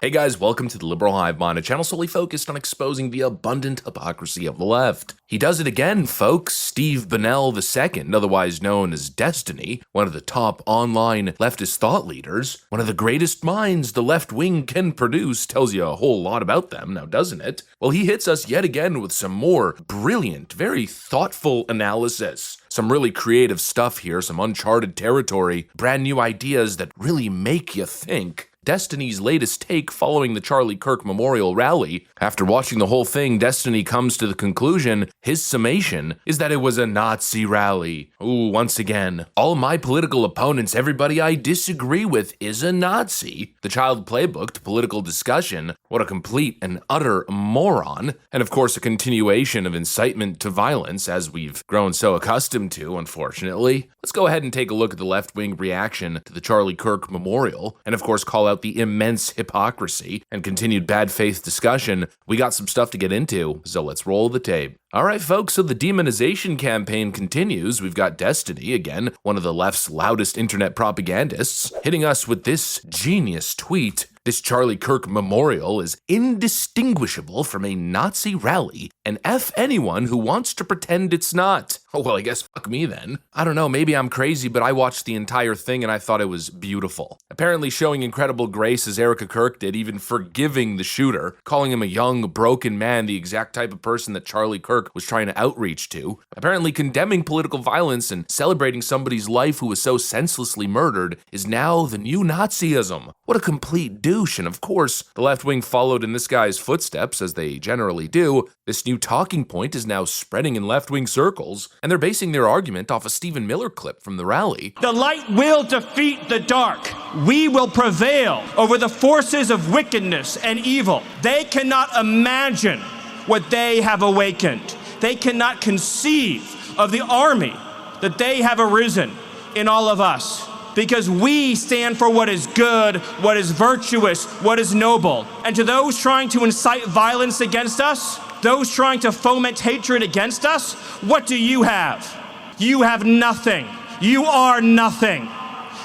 Hey guys, welcome to the Liberal Hive Mind, a channel solely focused on exposing the abundant hypocrisy of the left. He does it again, folks. Steve Bannell II, otherwise known as Destiny, one of the top online leftist thought leaders, one of the greatest minds the left wing can produce, tells you a whole lot about them, now doesn't it? Well, he hits us yet again with some more brilliant, very thoughtful analysis. Some really creative stuff here, some uncharted territory, brand new ideas that really make you think. Destiny's latest take following the Charlie Kirk Memorial Rally. After watching the whole thing, Destiny comes to the conclusion, his summation is that it was a Nazi rally. Ooh, once again, all my political opponents, everybody I disagree with is a Nazi. The child playbook to political discussion, what a complete and utter moron. And of course, a continuation of incitement to violence, as we've grown so accustomed to, unfortunately. Let's go ahead and take a look at the left-wing reaction to the Charlie Kirk Memorial, and of course call out the immense hypocrisy and continued bad faith discussion. We got some stuff to get into, so let's roll the tape. Alright folks, so the demonization campaign continues. We've got Destiny, again, one of the left's loudest internet propagandists, hitting us with this genius tweet. This Charlie Kirk Memorial is indistinguishable from a Nazi rally, and F anyone who wants to pretend it's not. Oh, well, I guess fuck me then. I don't know, maybe I'm crazy, but I watched the entire thing and I thought it was beautiful. Apparently showing incredible grace as Erica Kirk did, even forgiving the shooter, calling him a young, broken man, the exact type of person that Charlie Kirk was trying to outreach to. Apparently condemning political violence and celebrating somebody's life who was so senselessly murdered is now the new Nazism. What a complete douche, and of course, the left wing followed in this guy's footsteps, as they generally do. This new talking point is now spreading in left-wing circles, and they're basing their argument off a Stephen Miller clip from the rally. The light will defeat the dark. We will prevail over the forces of wickedness and evil. They cannot imagine what they have awakened. They cannot conceive of the army that they have arisen in all of us. Because we stand for what is good, what is virtuous, what is noble. And to those trying to incite violence against us, those trying to foment hatred against us, what do you have? You have nothing. You are nothing.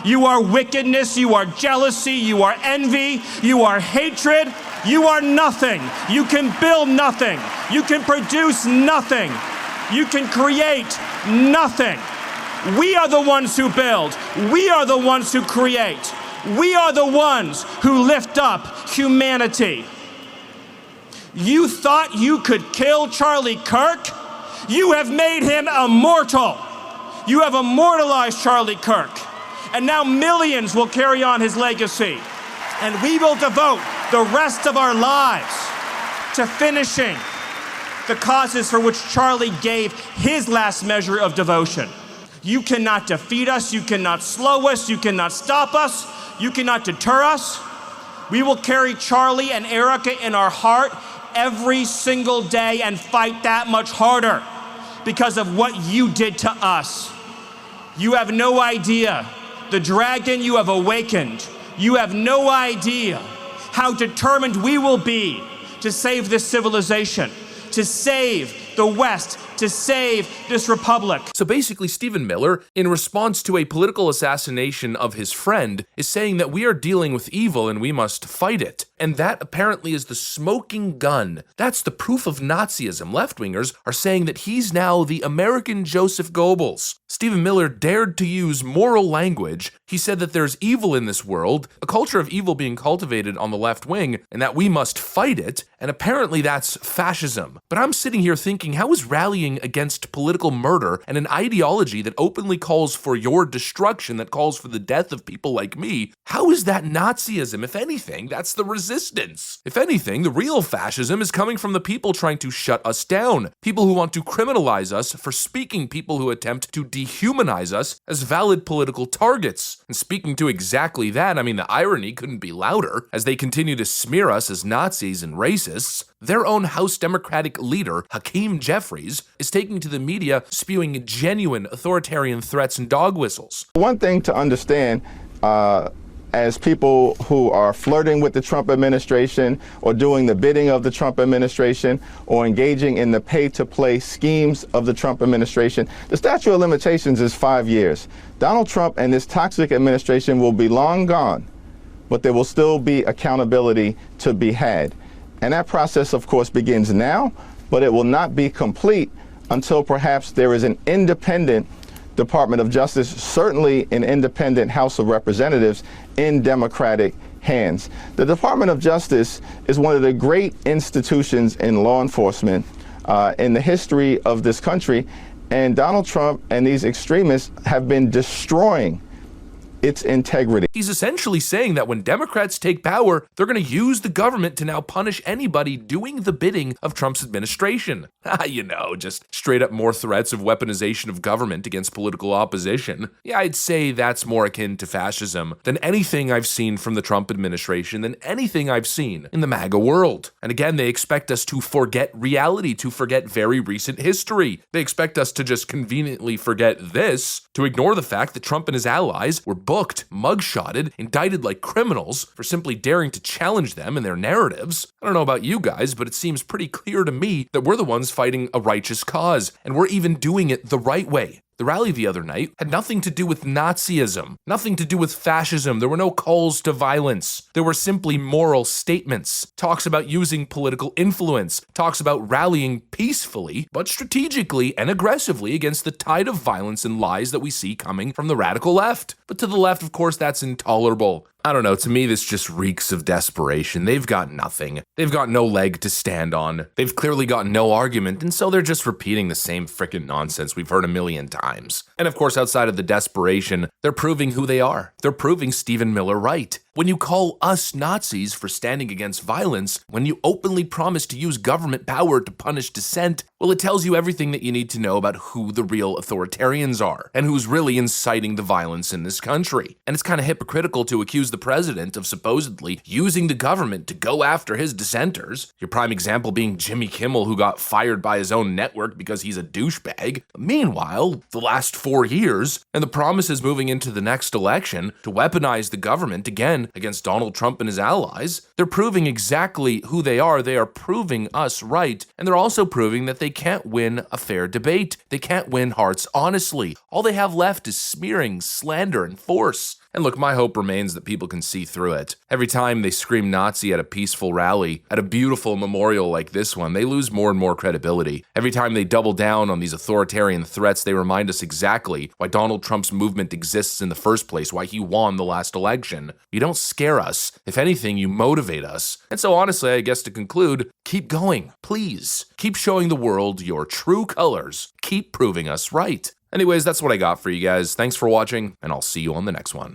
You are wickedness, you are jealousy, you are envy, you are hatred. You are nothing. You can build nothing. You can produce nothing. You can create nothing. We are the ones who build. We are the ones who create. We are the ones who lift up humanity. You thought you could kill Charlie Kirk? You have made him immortal. You have immortalized Charlie Kirk. And now millions will carry on his legacy. And we will devote the rest of our lives to finishing the causes for which Charlie gave his last measure of devotion. You cannot defeat us, you cannot slow us, you cannot stop us, you cannot deter us. We will carry Charlie and Erica in our heart every single day and fight that much harder because of what you did to us. You have no idea the dragon you have awakened. You have no idea how determined we will be to save this civilization, to save the West, to save this republic. So basically, Stephen Miller, in response to a political assassination of his friend, is saying that we are dealing with evil and we must fight it. And that apparently is the smoking gun. That's the proof of Nazism. Left-wingers are saying that he's now the American Joseph Goebbels. Stephen Miller dared to use moral language. He said that there's evil in this world, a culture of evil being cultivated on the left wing, and that we must fight it, and apparently that's fascism. But I'm sitting here thinking, how is rallying against political murder and an ideology that openly calls for your destruction, that calls for the death of people like me, how is that Nazism? If anything, that's the resistance. If anything, the real fascism is coming from the people trying to shut us down, people who want to criminalize us for speaking, people who attempt to dehumanize us as valid political targets. And speaking to exactly that, I mean, the irony couldn't be louder. As they continue to smear us as Nazis and racists, their own House Democratic leader, Hakeem Jeffries, is taking to the media spewing genuine authoritarian threats and dog whistles. One thing to understand, as people who are flirting with the Trump administration or doing the bidding of the Trump administration or engaging in the pay-to-play schemes of the Trump administration, the statute of limitations is 5 years. Donald Trump and this toxic administration will be long gone but there will still be accountability to be had. And that process, of course, begins now, but it will not be complete until perhaps there is an independent Department of Justice, certainly an independent House of Representatives in Democratic hands. The Department of Justice is one of the great institutions in law enforcement in the history of this country, and Donald Trump and these extremists have been destroying its integrity. He's essentially saying that when Democrats take power, they're going to use the government to now punish anybody doing the bidding of Trump's administration. You know, just straight up more threats of weaponization of government against political opposition. Yeah, I'd say that's more akin to fascism than anything I've seen from the Trump administration, than anything I've seen in the MAGA world. And again, they expect us to forget reality, to forget very recent history. They expect us to just conveniently forget this, to ignore the fact that Trump and his allies were booked, mugshotted, indicted like criminals for simply daring to challenge them and their narratives. I don't know about you guys, but it seems pretty clear to me that we're the ones fighting a righteous cause, and we're even doing it the right way. The rally the other night had nothing to do with Nazism, nothing to do with fascism. There were no calls to violence. There were simply moral statements, talks about using political influence, talks about rallying peacefully, but strategically and aggressively against the tide of violence and lies that we see coming from the radical left. But to the left, of course, that's intolerable. I don't know, to me this just reeks of desperation. They've got nothing. They've got no leg to stand on. They've clearly got no argument, and so they're just repeating the same frickin' nonsense we've heard a million times. And of course, outside of the desperation, they're proving who they are. They're proving Stephen Miller right. When you call us Nazis for standing against violence, when you openly promise to use government power to punish dissent, well, it tells you everything that you need to know about who the real authoritarians are and who's really inciting the violence in this country. And it's kind of hypocritical to accuse the president of supposedly using the government to go after his dissenters. Your prime example being Jimmy Kimmel, who got fired by his own network because he's a douchebag. Meanwhile, the last 4 years, and the promises moving into the next election to weaponize the government again against Donald Trump and his allies, they're proving exactly who they are. They are proving us right, and they're also proving that they can't win a fair debate. They can't win hearts honestly. All they have left is smearing, slander, and force. And look, my hope remains that people can see through it. Every time they scream Nazi at a peaceful rally, at a beautiful memorial like this one, they lose more and more credibility. Every time they double down on these authoritarian threats, they remind us exactly why Donald Trump's movement exists in the first place, why he won the last election. You don't scare us. If anything, you motivate us. And so honestly, I guess to conclude, keep going, please. Keep showing the world your true colors. Keep proving us right. Anyways, that's what I got for you guys. Thanks for watching, and I'll see you on the next one.